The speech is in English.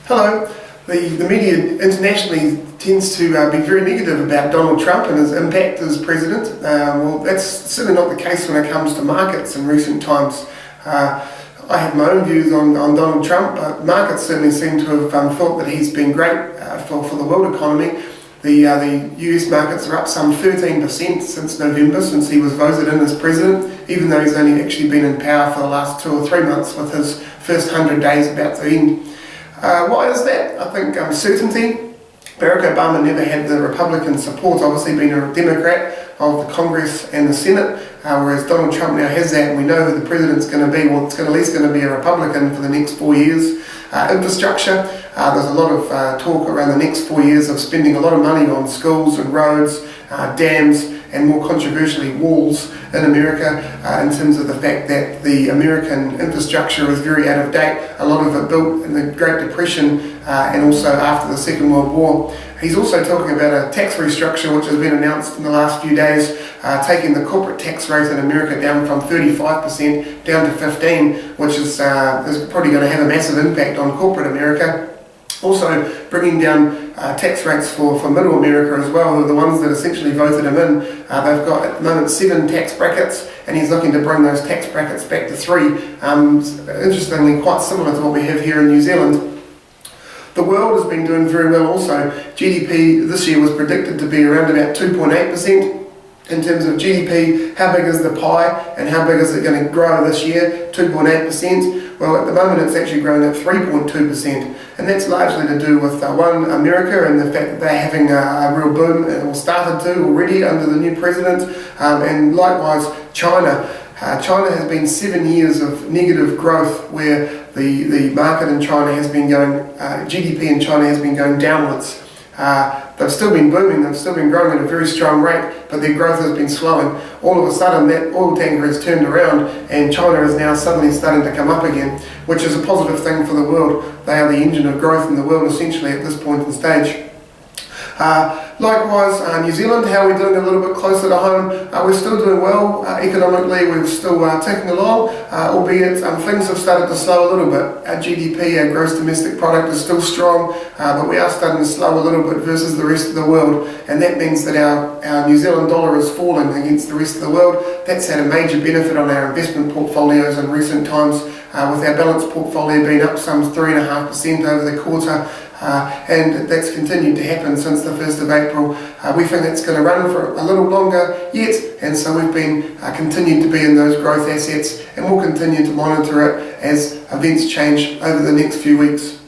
Hello. The media internationally tends to be very negative about Donald Trump and his impact as president. Well, that's certainly not the case when it comes to markets in recent times. I have my own views on Donald Trump, but markets certainly seem to have thought that he's been great for the world economy. The US markets are up some 13% since November, since he was voted in as president, even though he's only actually been in power for the last 2 or 3 months, with his first 100 days about to end. Why is that? I think certainty. Barack Obama never had the Republican support, obviously being a Democrat, of the Congress and the Senate, whereas Donald Trump now has that, and we know who the president's going to be. Well, it's at least going to be a Republican for the next 4 years. Infrastructure, there's a lot of talk around the next 4 years of spending a lot of money on schools and roads, dams, and more controversially walls in America, in terms of the fact that the American infrastructure is very out of date, a lot of it built in the Great Depression and also after the Second World War. He's also talking about a tax restructure which has been announced in the last few days, taking the corporate tax rate in America down from 35% down to 15%, which is probably going to have a massive impact on corporate America. Also bringing down tax rates for middle America as well, who are the ones that essentially voted him in. They've got at the moment 7 tax brackets, and he's looking to bring those tax brackets back to 3. Interestingly, quite similar to what we have here in New Zealand. The world has been doing very well also. GDP this year was predicted to be around about 2.8%. In terms of GDP, how big is the pie and how big is it going to grow this year? 2.8%. Well, at the moment it's actually growing at 3.2%, and that's largely to do with America and the fact that they're having a real boom, or started to already under the new president, and likewise China. China has been 7 years of negative growth, where the market in China has been going, GDP in China has been going downwards. They've still been booming, they've still been growing at a very strong rate, but their growth has been slowing. All of a sudden that oil tanker has turned around and China is now suddenly starting to come up again, which is a positive thing for the world. They are the engine of growth in the world essentially at this point in stage. Likewise, New Zealand, how are we doing a little bit closer to home? We're still doing well economically, we're still ticking along, albeit things have started to slow a little bit. Our GDP, our gross domestic product, is still strong, but we are starting to slow a little bit versus the rest of the world, and that means that our New Zealand dollar is falling against the rest of the world. That's had a major benefit on our investment portfolios in recent times, with our balanced portfolio being up some 3.5% over the quarter. And that's continued to happen since the 1st of April. We think it's going to run for a little longer yet, and so we've been continued to be in those growth assets, and we'll continue to monitor it as events change over the next few weeks.